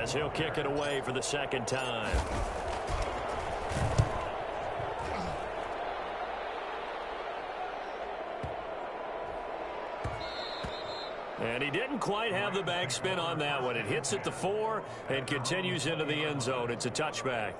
as he'll kick it away for the second time. And he didn't quite have the backspin on that one. It hits at the 4 and continues into the end zone. It's a touchback.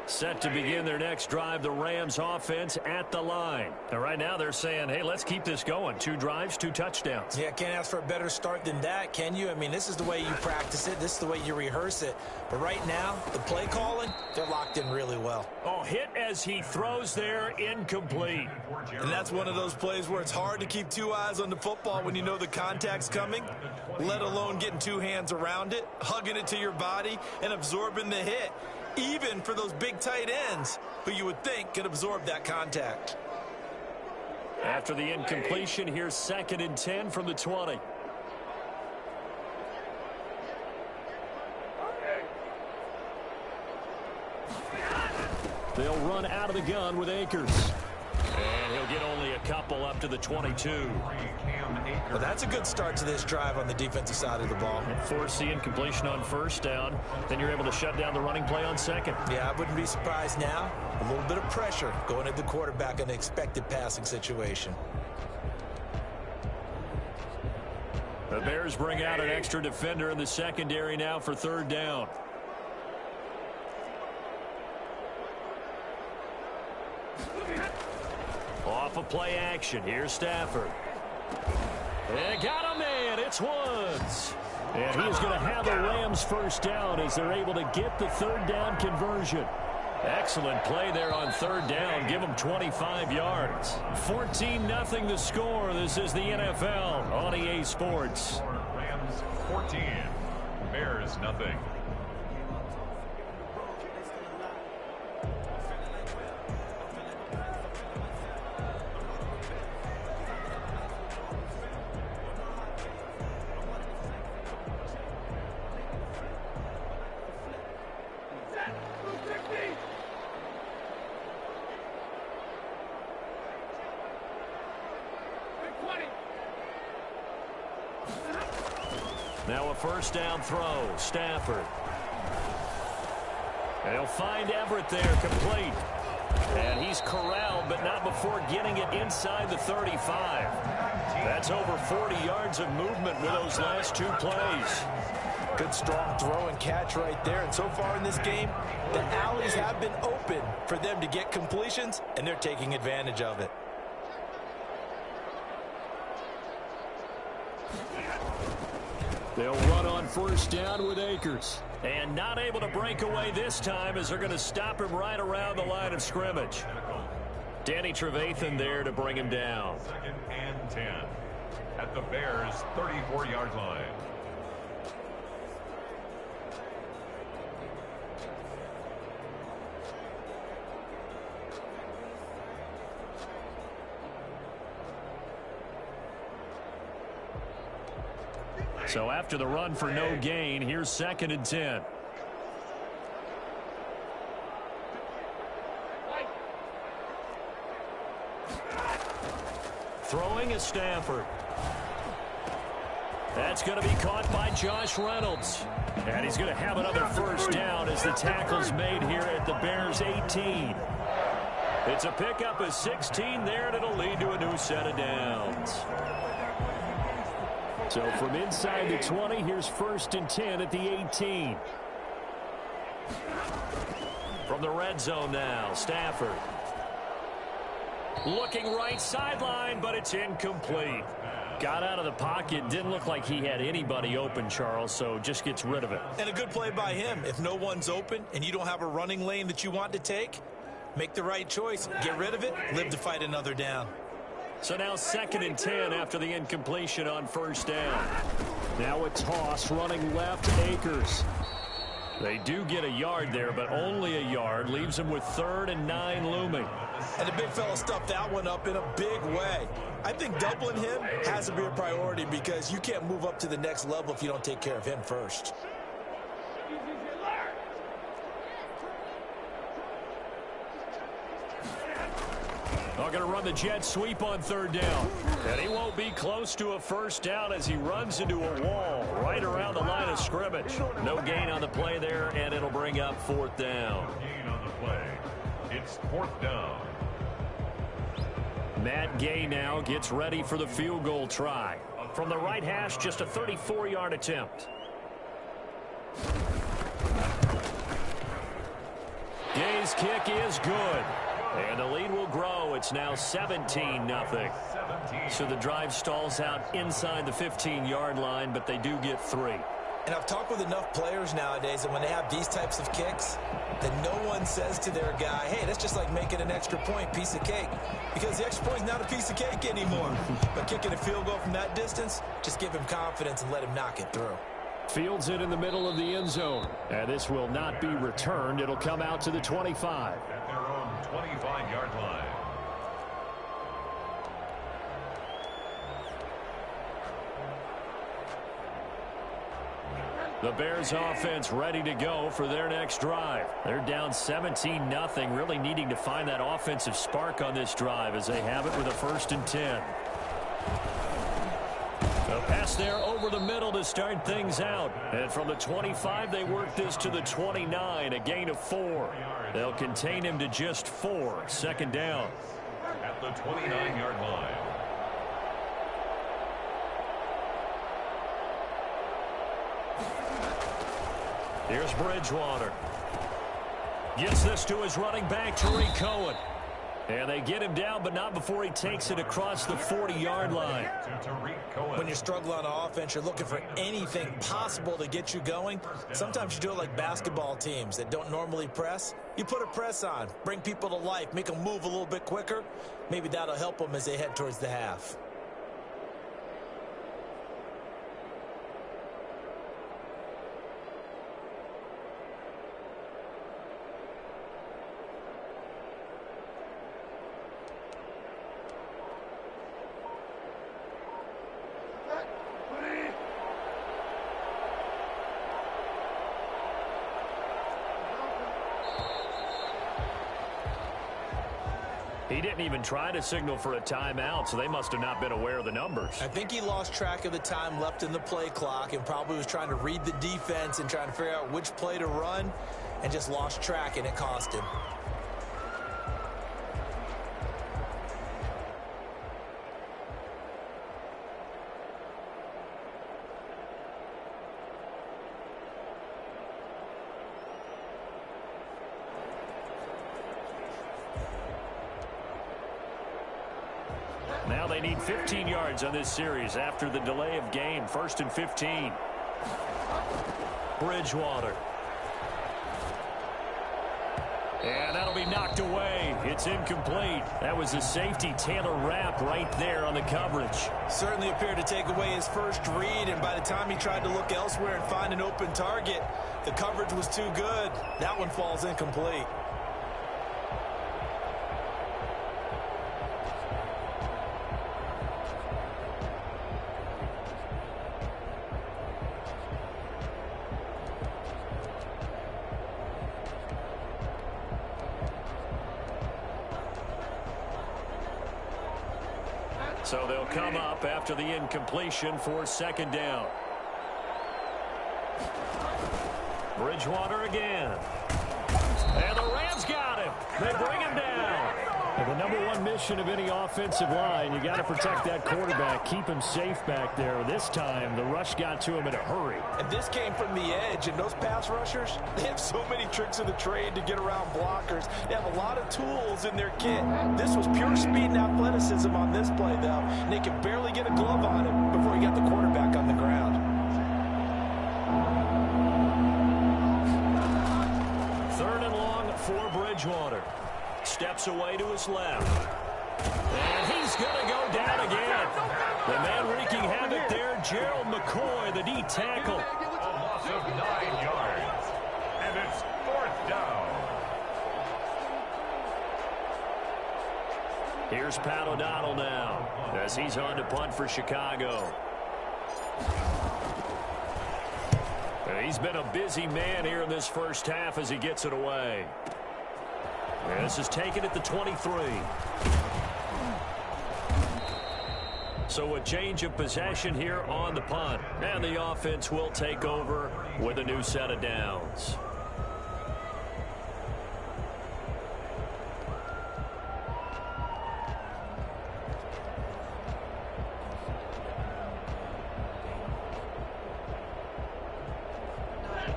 Set to begin their next drive, the Rams offense at the line. And right now they're saying, hey, let's keep this going. 2 drives, 2 touchdowns. Yeah, can't ask for a better start than that, can you? I mean, this is the way you practice it. This is the way you rehearse it. But right now, the play calling, they're locked in really well. Oh, hit as he throws there, incomplete. And that's one of those plays where it's hard to keep 2 eyes on the football when you know the contact's coming, let alone getting 2 hands around it, hugging it to your body, and absorbing the hit. Even for those big tight ends who you would think could absorb that contact. After the incompletion, here's 2nd and 10 from the 20. They'll run out of the gun with Akers. And he'll get only a couple up to the 22. Well, that's a good start to this drive on the defensive side of the ball. Force the incompletion on 1st down. Then you're able to shut down the running play on 2nd. Yeah, I wouldn't be surprised now. A little bit of pressure going at the quarterback in the expected passing situation. The Bears bring out an extra defender in the secondary now for 3rd down. Off of play action. Here's Stafford. They got a man. It's Woods. And he's going to have a Rams 1st down as they're able to get the 3rd down conversion. Excellent play there on 3rd down. Give them 25 yards. 14-0 the score. This is the NFL on EA Sports. Rams 14, Bears nothing. Now a 1st down throw. Stafford. And he'll find Everett there, complete. And he's corralled, but not before getting it inside the 35. That's over 40 yards of movement with those last 2 plays. Good strong throw and catch right there. And so far in this game, the alleys have been open for them to get completions, and they're taking advantage of it. They'll run on 1st down with Akers. And not able to break away this time as they're going to stop him right around the line of scrimmage. Danny Trevathan there to bring him down. 2nd and 10 at the Bears' 34-yard line. So after the run for no gain, here's 2nd and 10. Throwing is Stafford. That's going to be caught by Josh Reynolds. And he's going to have another 1st down as the tackle's made here at the Bears' 18. It's a pickup of 16 there, and it'll lead to a new set of downs. So from inside the 20, here's 1st and 10 at the 18. From the red zone now, Stafford. Looking right sideline, but it's incomplete. Got out of the pocket. Didn't look like he had anybody open, Charles, so just gets rid of it. And a good play by him. If no one's open and you don't have a running lane that you want to take, make the right choice. Get rid of it. Live to fight another down. So now 2nd and 10 after the incompletion on 1st down. Now a toss running left, Akers. They do get a yard there, but only a yard. Leaves them with 3rd and 9 looming. And the big fella stuffed that one up in a big way. I think doubling him has to be a priority because you can't move up to the next level if you don't take care of him first. They're going to run the jet sweep on 3rd down. And he won't be close to a 1st down as he runs into a wall right around the line of scrimmage. No gain on the play there, and it'll bring up 4th down. Gain on the play. It's 4th down. Matt Gay now gets ready for the field goal try. From the right hash, just a 34-yard attempt. Gay's kick is good. And the lead will grow. It's now 17-0. So the drive stalls out inside the 15-yard line, but they do get 3. And I've talked with enough players nowadays that when they have these types of kicks, that no one says to their guy, hey, that's just like making an extra point, piece of cake. Because the extra point is not a piece of cake anymore. But kicking a field goal from that distance, just give him confidence and let him knock it through. Fields it in the middle of the end zone. And this will not be returned. It'll come out to the 25. At their own 25-yard line. The Bears offense ready to go for their next drive. They're down 17-0, really needing to find that offensive spark on this drive as they have it with a 1st and 10. A pass there over the middle to start things out. And from the 25, they work this to the 29, a gain of 4. They'll contain him to just 4, 2nd down. At the 29-yard line. Here's Bridgewater. Gets this to his running back, Tariq Cohen. And they get him down, but not before he takes it across the 40-yard line. When you're struggling on offense, you're looking for anything possible to get you going. Sometimes you do it like basketball teams that don't normally press. You put a press on, bring people to life, make them move a little bit quicker. Maybe that'll help them as they head towards the half. He didn't even try to signal for a timeout, so they must have not been aware of the numbers. I think he lost track of the time left in the play clock and probably was trying to read the defense and trying to figure out which play to run and just lost track, and it cost him. Now they need 15 yards on this series after the delay of game. 1st and 15. Bridgewater. And that'll be knocked away. It's incomplete. That was a safety, Taylor Rapp, right there on the coverage. Certainly appeared to take away his first read, and by the time he tried to look elsewhere and find an open target, the coverage was too good. That one falls incomplete. So they'll come up after the incompletion for 2nd down. Bridgewater again. And the Rams got him. They bring him down. And the number one mission of any offensive line, you got to protect that quarterback, keep him safe back there. This time, the rush got to him in a hurry. And this came from the edge, and those pass rushers, they have so many tricks of the trade to get around blockers. They have a lot of tools in their kit. This was pure speed and athleticism on this play, though, and they could barely get a glove on him before he got the quarterback on the ground. 3rd and long for Bridgewater. Steps away to his left. And he's going to go down again. The man wreaking havoc there, Gerald McCoy, the D tackle. A loss of 9 yards. And it's 4th down. Here's Pat O'Donnell now as he's on to punt for Chicago. And he's been a busy man here in this first half as he gets it away. And this is taken at the 23. So a change of possession here on the punt. And the offense will take over with a new set of downs.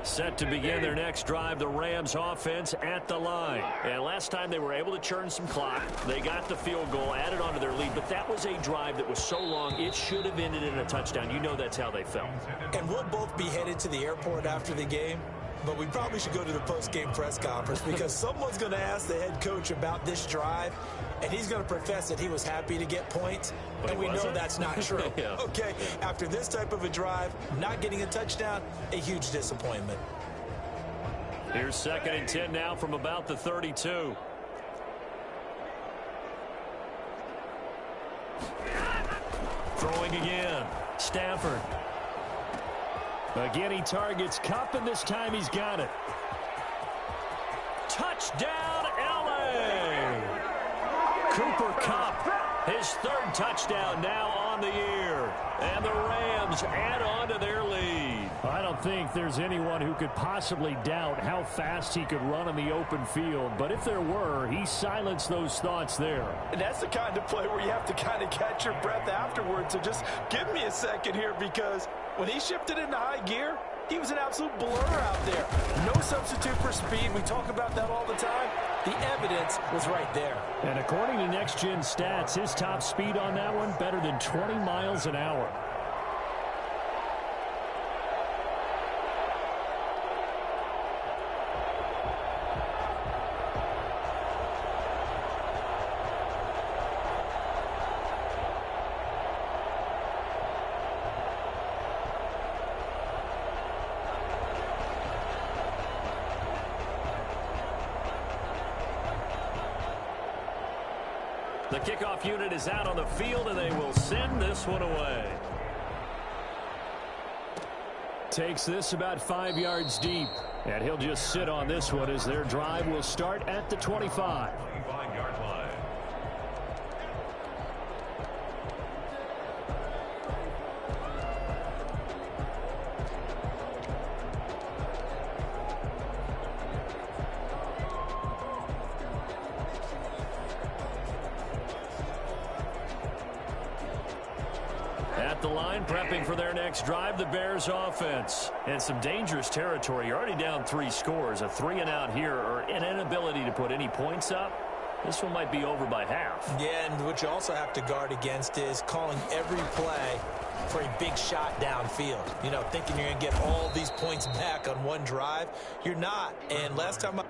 Set to begin their next drive, the Rams offense at the line. And last time they were able to churn some clock. They got the field goal, added on to their lead, but that was a drive that was so long it should have ended in a touchdown. You know that's how they felt. And we'll both be headed to the airport after the game, but we probably should go to the post-game press conference because someone's going to ask the head coach about this drive, and he's going to profess that he was happy to get points, and we know that's not true. Yeah. Okay, after this type of a drive, not getting a touchdown, a huge disappointment. Here's 2nd and 10 now from about the 32. Throwing again. Stafford. Again, he targets Kupp, and this time he's got it. Touchdown, L.A. Cooper Kupp, his 3rd touchdown now on the year. And the Rams add on to their lead. I don't think there's anyone who could possibly doubt how fast he could run in the open field. But if there were, he silenced those thoughts there. And that's the kind of play where you have to kind of catch your breath afterwards. So just give me a second here, because when he shifted into high gear, he was an absolute blur out there. No substitute for speed. We talk about that all the time. The evidence was right there. And according to Next Gen Stats, his top speed on that one, better than 20 miles an hour. The kickoff unit is out on the field, and they will send this one away. Takes this about 5 yards deep, and he'll just sit on this one as their drive will start at the 25. 25-yard line. At the line, prepping for their next drive, the Bears offense. And some dangerous territory. You're already down 3 scores. A 3-and-out here, or an inability to put any points up. This one might be over by half. Yeah, and what you also have to guard against is calling every play for a big shot downfield. You know, thinking you're going to get all these points back on one drive. You're not. And last time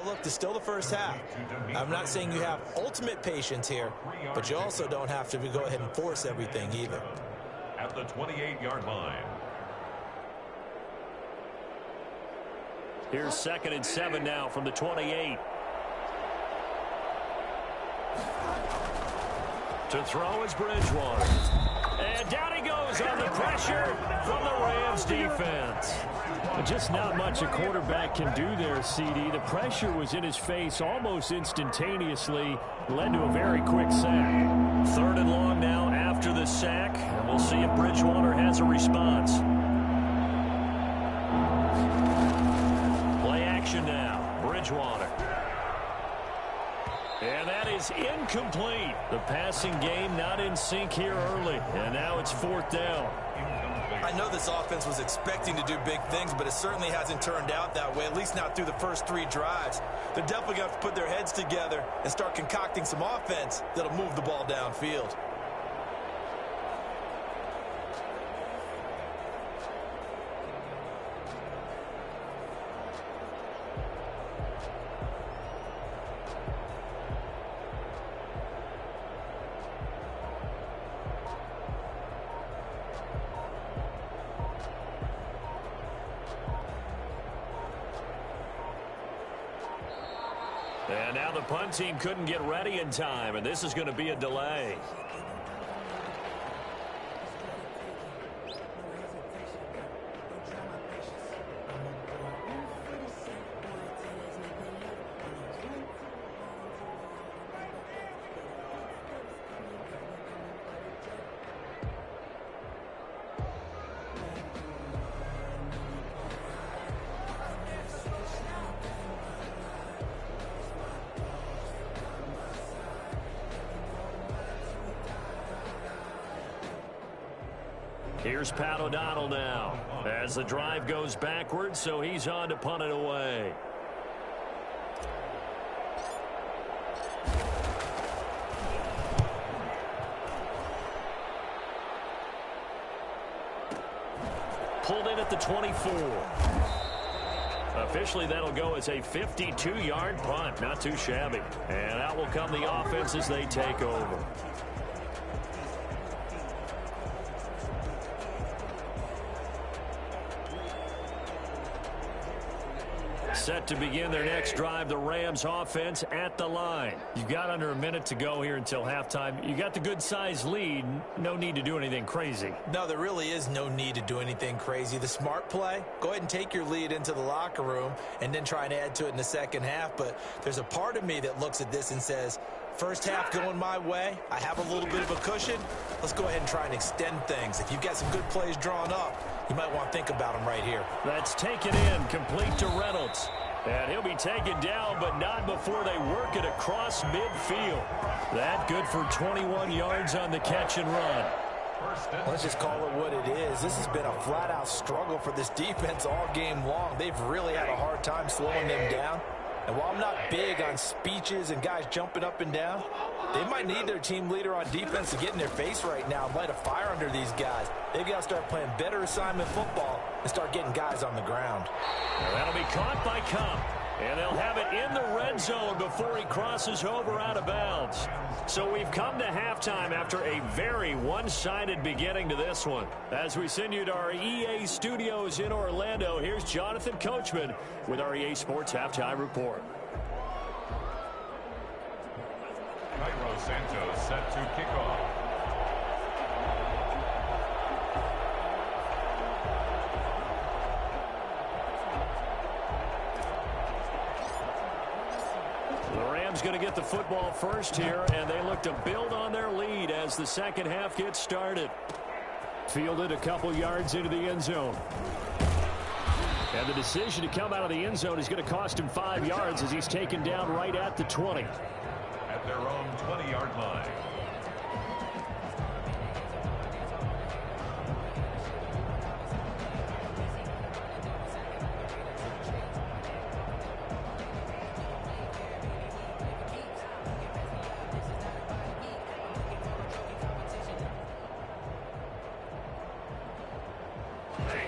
look, it's still the first half. I'm not saying you have ultimate patience here, but you also don't have to go ahead and force everything either. At the 28-yard line. Here's 2nd and 7 now from the 28. To throw is Bridgewater. And down he goes on the pressure from the Rams defense. Just not much a quarterback can do there, CD. The pressure was in his face almost instantaneously. Led to a very quick sack. 3rd and long now after the sack. And we'll see if Bridgewater has a response. is incomplete. The passing game not in sync here early, and now it's 4th down. I know this offense was expecting to do big things, but it certainly hasn't turned out that way, at least not through the first 3 drives. They're definitely going to have to put their heads together and start concocting some offense that'll move the ball downfield. And now the punt team couldn't get ready in time, and this is going to be a delay. Here's Pat O'Donnell now as the drive goes backwards, so he's on to punt it away. Pulled in at the 24. Officially, that'll go as a 52-yard punt. Not too shabby. And out will come the offense as they take over. Set to begin their next drive, the Rams offense at the line. You've got under a minute to go here until halftime. You got the good-sized lead. No need to do anything crazy. No, there really is no need to do anything crazy. The smart play, go ahead and take your lead into the locker room and then try and add to it in the second half. But there's a part of me that looks at this and says, first half going my way, I have a little bit of a cushion. Let's go ahead and try and extend things. If you've got some good plays drawn up, you might want to think about them right here. That's taken in, complete to Reynolds. And he'll be taken down, but not before they work it across midfield. That good for 21 yards on the catch and run. Let's just call it what it is. This has been a flat-out struggle for this defense all game long. They've really had a hard time slowing them down. And while I'm not big on speeches and guys jumping up and down, they might need their team leader on defense to get in their face right now and light a fire under these guys. They've got to start playing better assignment football and start getting guys on the ground. Well, that'll be caught by Kupp. And they'll have it in the red zone before he crosses over out of bounds. So we've come to halftime after a very one-sided beginning to this one. As we send you to our EA studios in Orlando, here's Jonathan Coachman with our EA Sports Halftime Report. Cairo Santos set to kick off. Going to get the football first here, and they look to build on their lead as the second half gets started. Fielded a couple yards into the end zone. And the decision to come out of the end zone is going to cost him 5 yards as he's taken down right at the 20. At their own 20-yard line.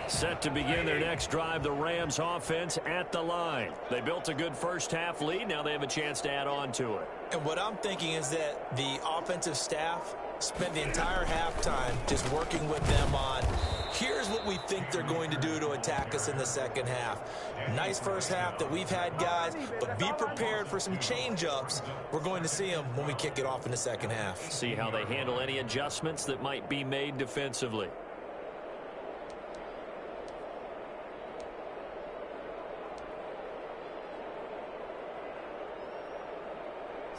Set to begin their next drive, the Rams offense at the line. They built a good first half lead. Now they have a chance to add on to it. And what I'm thinking is that the offensive staff spent the entire halftime just working with them on, here's what we think they're going to do to attack us in the second half. Nice first half that we've had, guys, but be prepared for some change-ups. We're going to see them when we kick it off in the second half. See how they handle any adjustments that might be made defensively.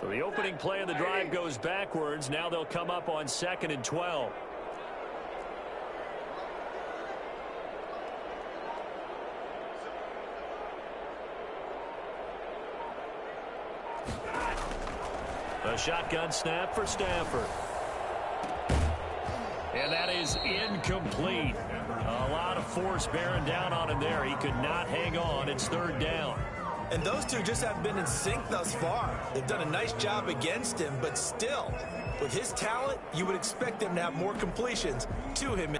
So the opening play of the drive goes backwards. Now they'll come up on 2nd and 12. A shotgun snap for Stafford. And that is incomplete. A lot of force bearing down on him there. He could not hang on. It's third down. And those two just haven't been in sync thus far. They've done a nice job against him, but still, with his talent, you would expect them to have more completions to him.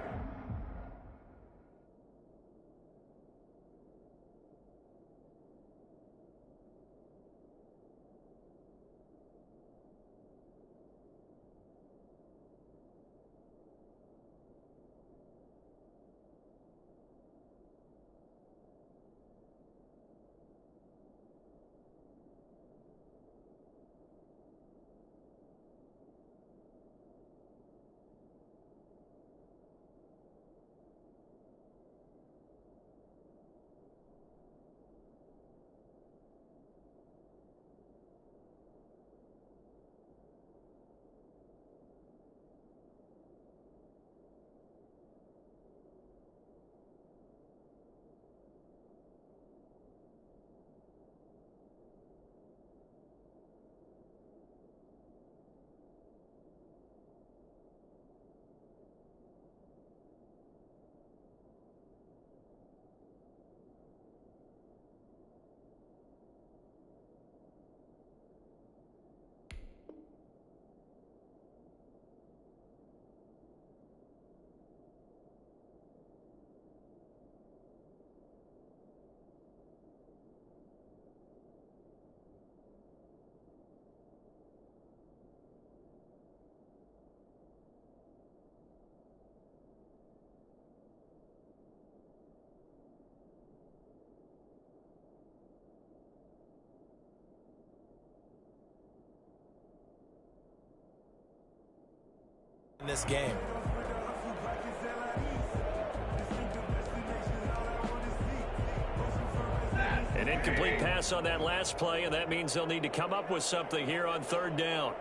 In this game. An incomplete pass on that last play, and that means they'll need to come up with something here on third down.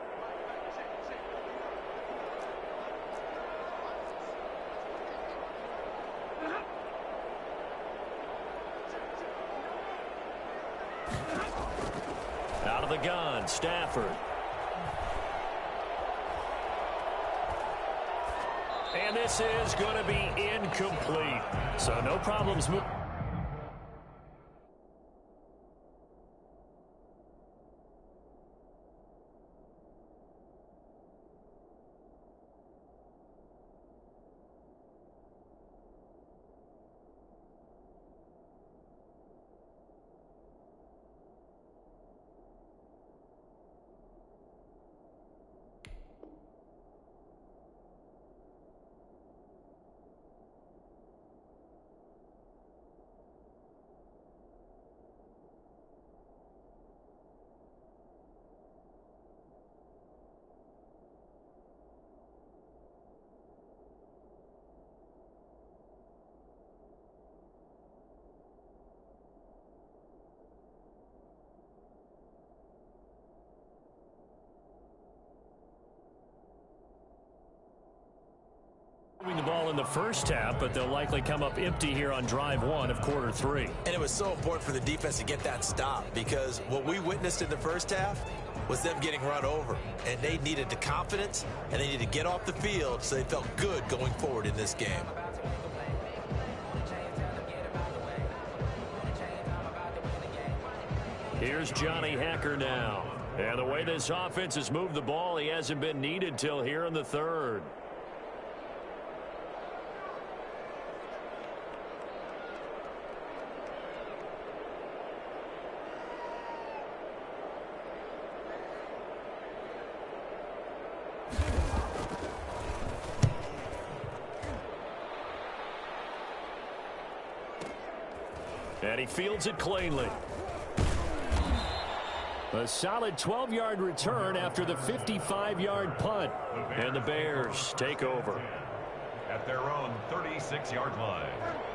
Out of the gun, Stafford. And this is going to be incomplete. So no problems moving. The ball in the first half, but they'll likely come up empty here on drive one of quarter three. And it was so important for the defense to get that stop, because what we witnessed in the first half was them getting run over, and they needed the confidence and they needed to get off the field so they felt good going forward in this game. Here's Johnny Hacker now. And the way this offense has moved the ball, he hasn't been needed till here in the third. And he fields it cleanly. A solid 12-yard return after the 55-yard punt. And the Bears take over. at their own 36-yard line.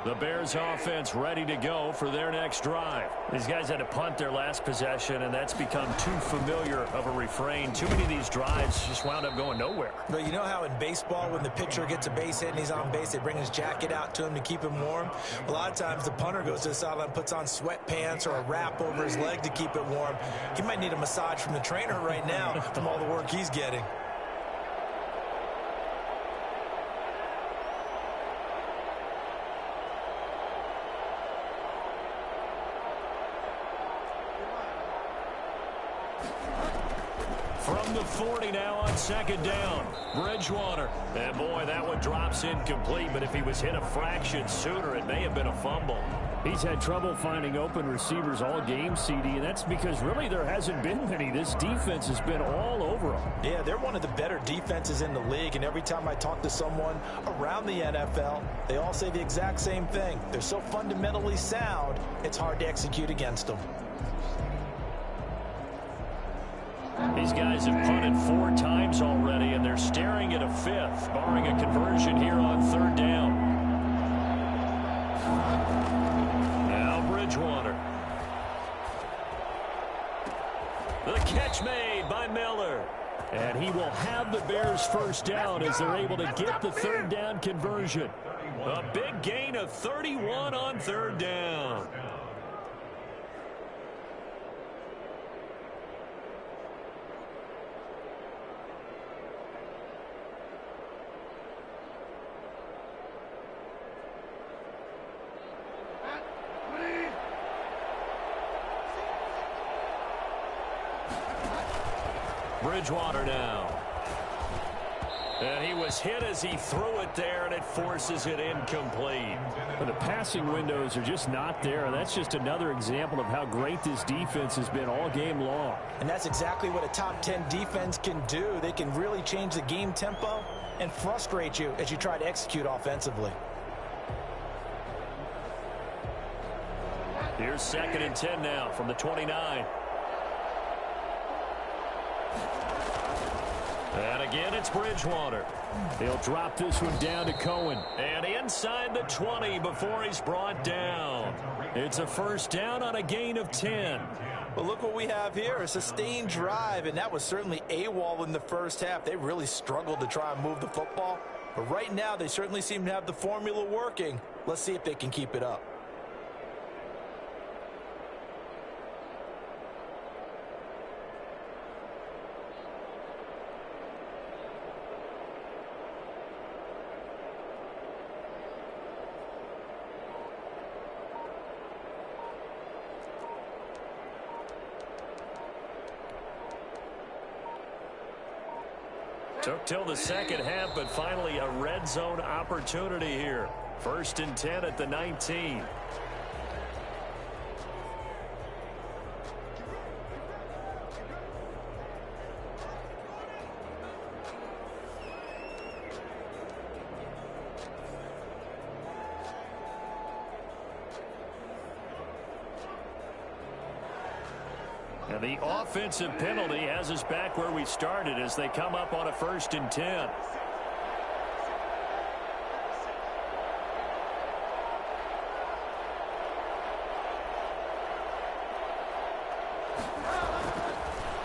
The Bears offense ready to go for their next drive. These guys had to punt their last possession, and that's become too familiar of a refrain. Too many of these drives just wound up going nowhere. But you know how in baseball, when the pitcher gets a base hit and he's on base, they bring his jacket out to him to keep him warm? A lot of times the punter goes to the sideline, puts on sweatpants or a wrap over his leg to keep it warm. He might need a massage from the trainer right now from all the work he's getting. From the 40 now on second down. Bridgewater. And boy, that one drops incomplete, but if he was hit a fraction sooner, it may have been a fumble. He's had trouble finding open receivers all game, CD, and that's because really there hasn't been many. This defense has been all over them. Yeah, they're one of the better defenses in the league, and every time I talk to someone around the NFL, they all say the exact same thing. They're so fundamentally sound, it's hard to execute against them. These guys have punted 4 times already, and they're staring at a 5th, barring a conversion here on third down. Now Bridgewater. The catch made by Miller. And he will have the Bears first down as they're able to get the third down conversion. A big gain of 31 on third down. Bridgewater now. And he was hit as he threw it there, and it forces it incomplete. But the passing windows are just not there. That's just another example of how great this defense has been all game long. And that's exactly what a top 10 defense can do. They can really change the game tempo and frustrate you as you try to execute offensively. Here's 2nd and 10 now from the 29. And again, it's Bridgewater. He'll drop this one down to Cohen. And inside the 20 before he's brought down. It's a first down on a gain of 10. But look what we have here, a sustained drive, and that was certainly AWOL in the first half. They really struggled to try and move the football. But right now, they certainly seem to have the formula working. Let's see if they can keep it up. Took till the second half, but finally a red zone opportunity here. 1st and 10 at the 19. And the offensive penalty has us back where we started as they come up on a 1st and 10.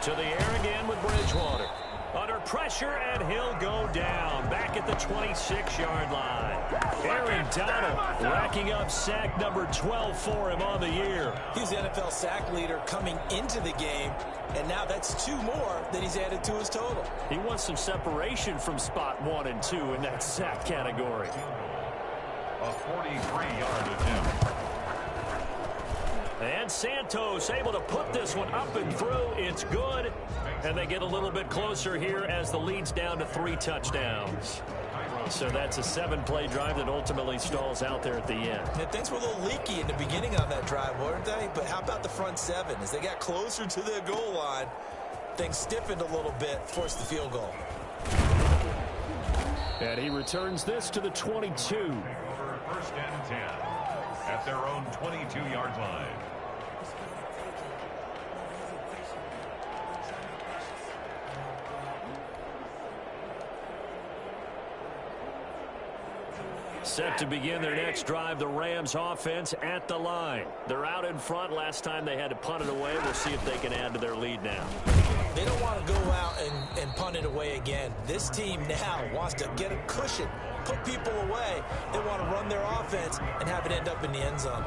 To the air again with Bridgewater. Under pressure, and he'll go down. Back at the 26-yard line. Aaron Donald racking up sack number 12 for him on the year. He's the NFL sack leader coming into the game, and now that's 2 more that he's added to his total. He wants some separation from spot 1 and 2 in that sack category. A 43-yard attempt. And Santos able to put this one up and through. It's good. And they get a little bit closer here as the lead's down to 3 touchdowns. So that's a 7-play drive that ultimately stalls out there at the end. And things were a little leaky in the beginning on that drive, weren't they? But how about the front 7? As they got closer to their goal line, things stiffened a little bit, forced the field goal. And he returns this to the 22. For 1st and 10 at their own 22-yard line. Set to begin their next drive, the Rams offense at the line. They're out in front. Last time they had to punt it away. We'll see if they can add to their lead now. They don't want to go out and punt it away again. This team now wants to get a cushion, put people away. They want to run their offense and have it end up in the end zone.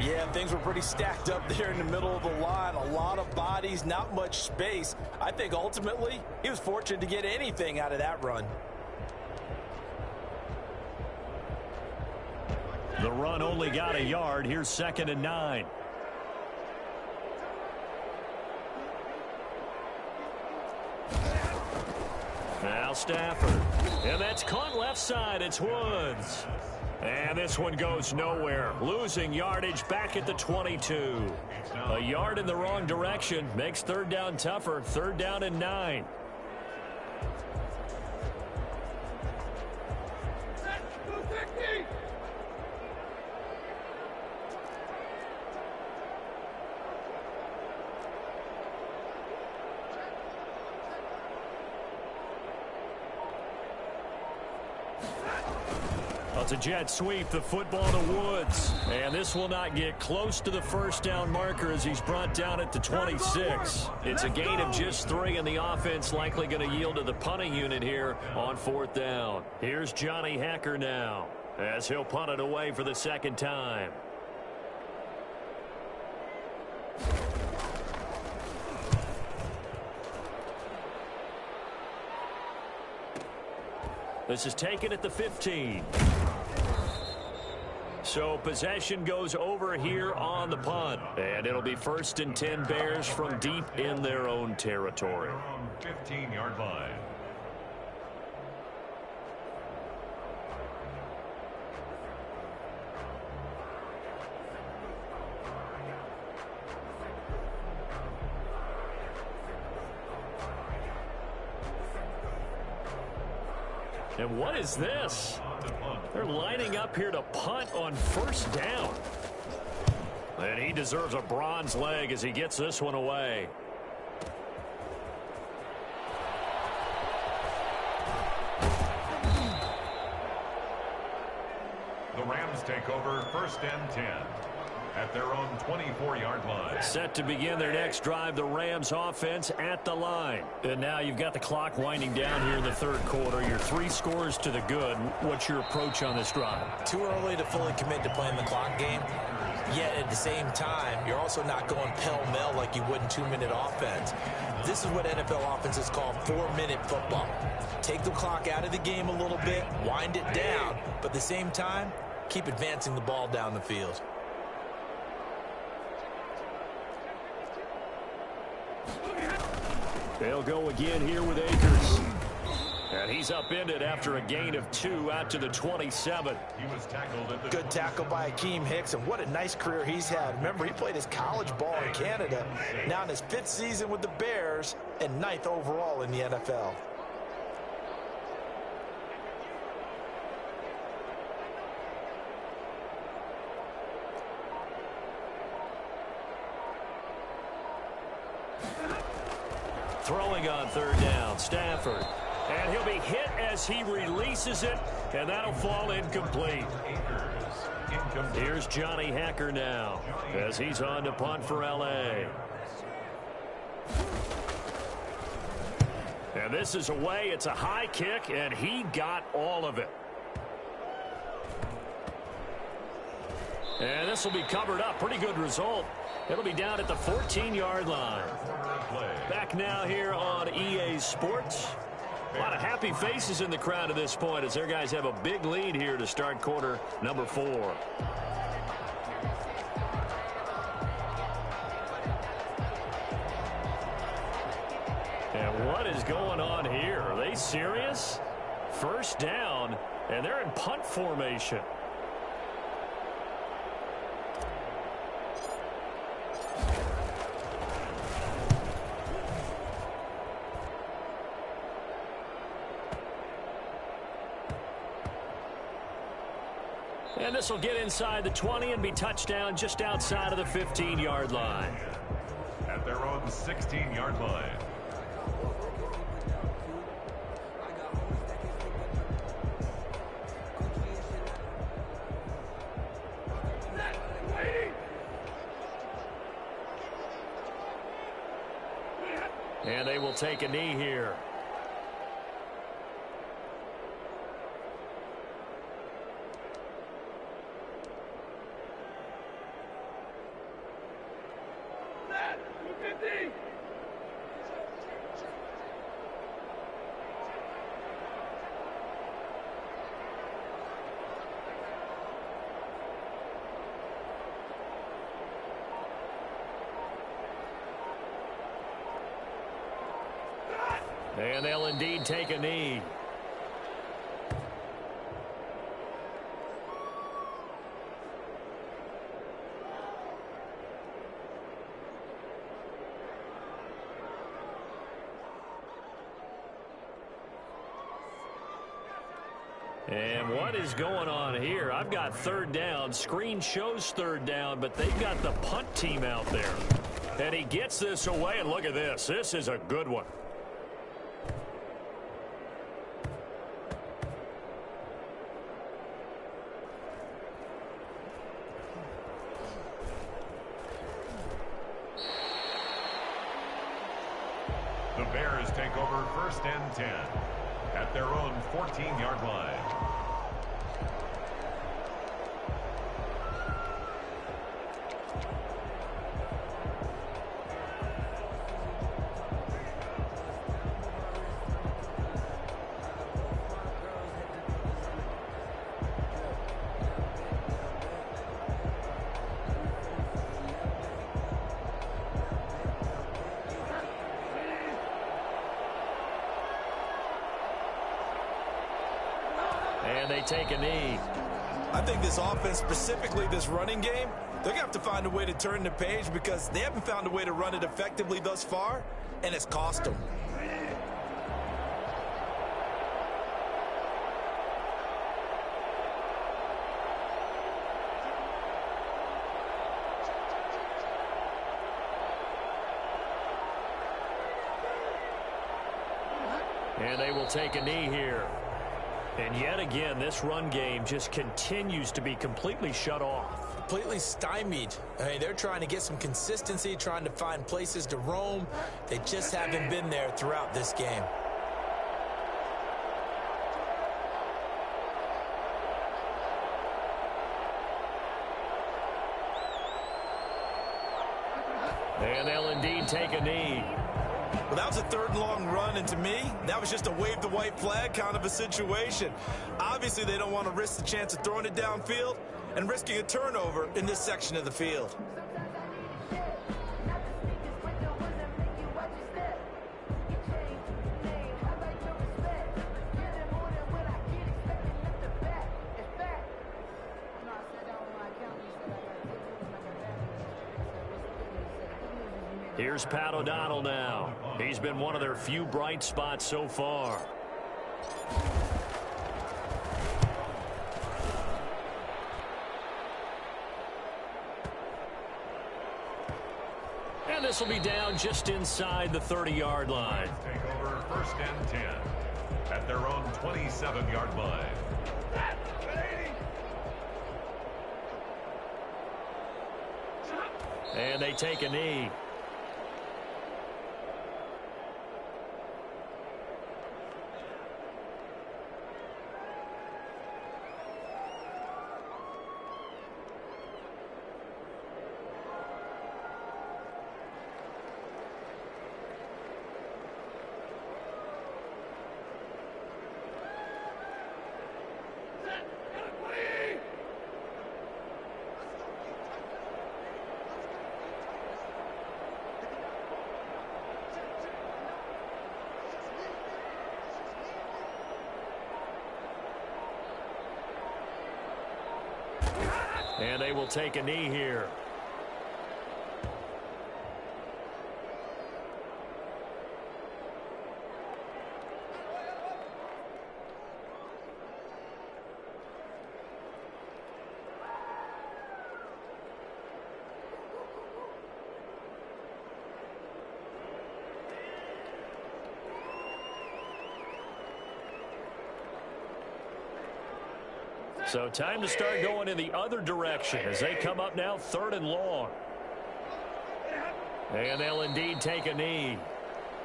Yeah, things were pretty stacked up there in the middle of the line. A lot of bodies, not much space. I think ultimately he was fortunate to get anything out of that run. The run only got a yard. Here's 2nd and 9. Now Stafford. And that's caught left side. It's Woods. And this one goes nowhere. Losing yardage back at the 22. A yard in the wrong direction makes 3rd down tougher. 3rd down and 9. It's a jet sweep, the football to Woods. And this will not get close to the 1st down marker as he's brought down at the 26. It's a gain of just 3, and the offense likely going to yield to the punting unit here on 4th down. Here's Johnny Hacker now as he'll punt it away for the 2nd time. This is taken at the 15. So possession goes over here on the punt. And it'll be 1st and 10 Bears from deep in their own territory. 15-yard line. And what is this? They're lining up here to punt on 1st down. And he deserves a bronze leg as he gets this one away. The Rams take over 1st and 10 at their own 24-yard line. Set to begin their next drive, the Rams offense at the line. And now you've got the clock winding down here in the 3rd quarter. You're 3 scores to the good. What's your approach on this drive? Too early to fully commit to playing the clock game. Yet at the same time, you're also not going pell-mell like you would in 2-minute offense. This is what NFL offenses call 4-minute football. Take the clock out of the game a little bit, wind it down, but at the same time, keep advancing the ball down the field. They'll go again here with Akers. And he's upended after a gain of 2 out to the 27. He was tackled at the Good tackle by Akeem Hicks, and what a nice career he's had. Remember, he played his college ball in Canada. Now in his 5th season with the Bears and 9th overall in the NFL. Throwing on 3rd down, Stafford. And he'll be hit as he releases it, and that'll fall incomplete. Here's Johnny Hacker now as he's on to punt for L.A. And this is away. It's a high kick, and he got all of it. And this will be covered up. Pretty good result. It'll be down at the 14-yard line. Back now here on EA Sports. A lot of happy faces in the crowd at this point as their guys have a big lead here to start quarter number 4. And what is going on here? Are they serious? 1st down, and they're in punt formation. And this will get inside the 20 and be touchdown just outside of the 15-yard line. At their own 16-yard line. will take a knee here. And they'll indeed take a knee. And what is going on here? I've got third down. Screen shows third down, but they've got the punt team out there. And he gets this away, and look at this. This is a good one. The Bears take over 1st and 10 at their own 14-yard line. And they take a knee. I think this offense, specifically this running game, they're going to have to find a way to turn the page because they haven't found a way to run it effectively thus far, and it's cost them. And they will take a knee here. And yet again, this run game just continues to be completely shut off. Completely stymied. I mean, they're trying to get some consistency, trying to find places to roam. They just haven't been there throughout this game. And they'll indeed take a knee. Well, that was a third and long run, and to me, that was just a wave the white flag kind of a situation. Obviously, they don't want to risk the chance of throwing it downfield and risking a turnover in this section of the field. Here's Pat O'Donnell now. He's been one of their few bright spots so far. And this will be down just inside the 30-yard line. Take over 1st and 10 at their own 27-yard line. And they take a knee. And they will take a knee here. So time to start going in the other direction as they come up now 3rd and long. And they'll indeed take a knee.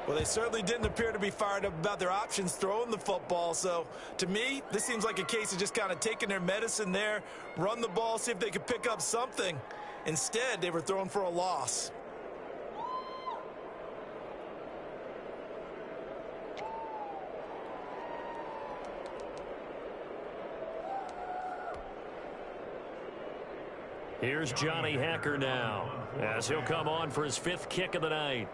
Well, they certainly didn't appear to be fired up about their options throwing the football. So, to me, this seems like a case of just kind of taking their medicine there, run the ball, see if they could pick up something. Instead, they were throwing for a loss. Here's Johnny Hacker now, as he'll come on for his 5th kick of the night.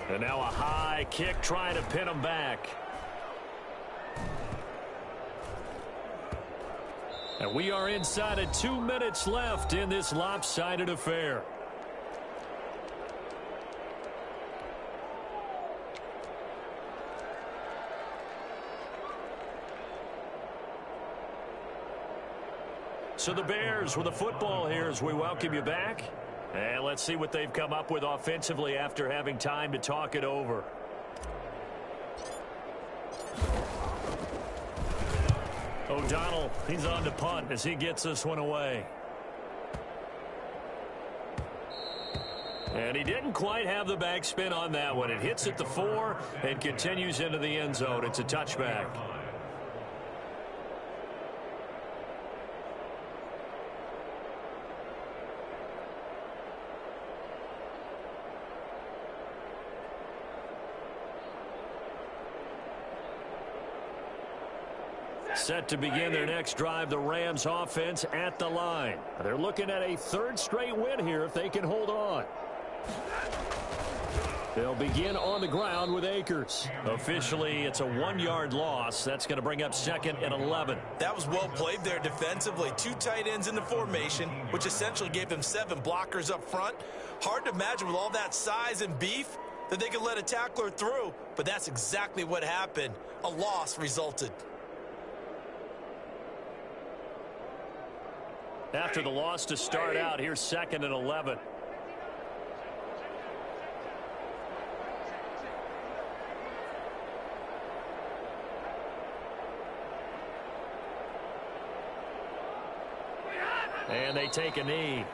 And now a high kick trying to pin him back. And we are inside of 2 minutes left in this lopsided affair. So the Bears with the football here as we welcome you back. And let's see what they've come up with offensively after having time to talk it over. O'Donnell, he's on to punt as he gets this one away. And he didn't quite have the backspin on that one. It hits at the 4 and continues into the end zone. It's a touchback. Set to begin their next drive, the Rams offense at the line. They're looking at a 3rd straight win here if they can hold on. They'll begin on the ground with Akers. Officially, it's a 1-yard loss. That's going to bring up 2nd and 11. That was well played there defensively. 2 tight ends in the formation, which essentially gave them 7 blockers up front. Hard to imagine with all that size and beef that they could let a tackler through, but that's exactly what happened. A loss resulted. After the loss to start out, here's 2nd and 11. And they take a knee.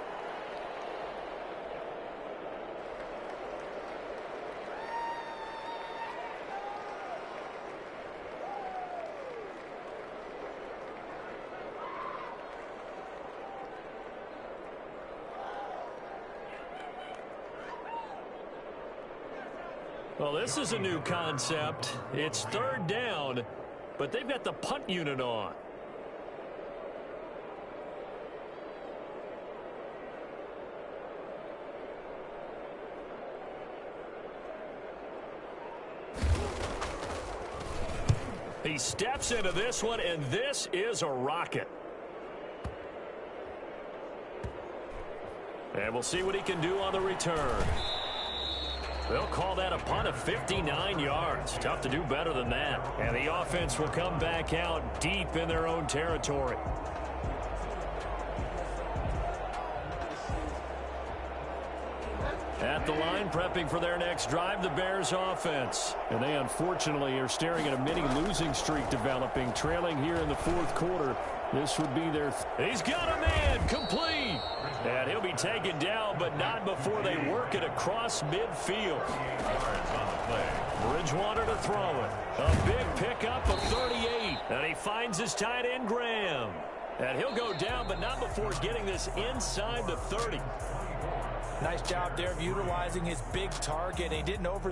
Well, this is a new concept. It's 3rd down, but they've got the punt unit on. He steps into this one, and this is a rocket. And we'll see what he can do on the return. They'll call that a punt of 59 yards. Tough to do better than that. And the offense will come back out deep in their own territory. At the line, prepping for their next drive, the Bears offense. And they unfortunately are staring at a mini losing streak developing, trailing here in the 4th quarter. This would be their... He's got a man, complete. And he'll be taken down, but not before they work it across midfield. Bridgewater to throw it. A big pickup of 38. And he finds his tight end, Graham. And he'll go down, but not before getting this inside the 30. Nice job there of utilizing his big target. He didn't over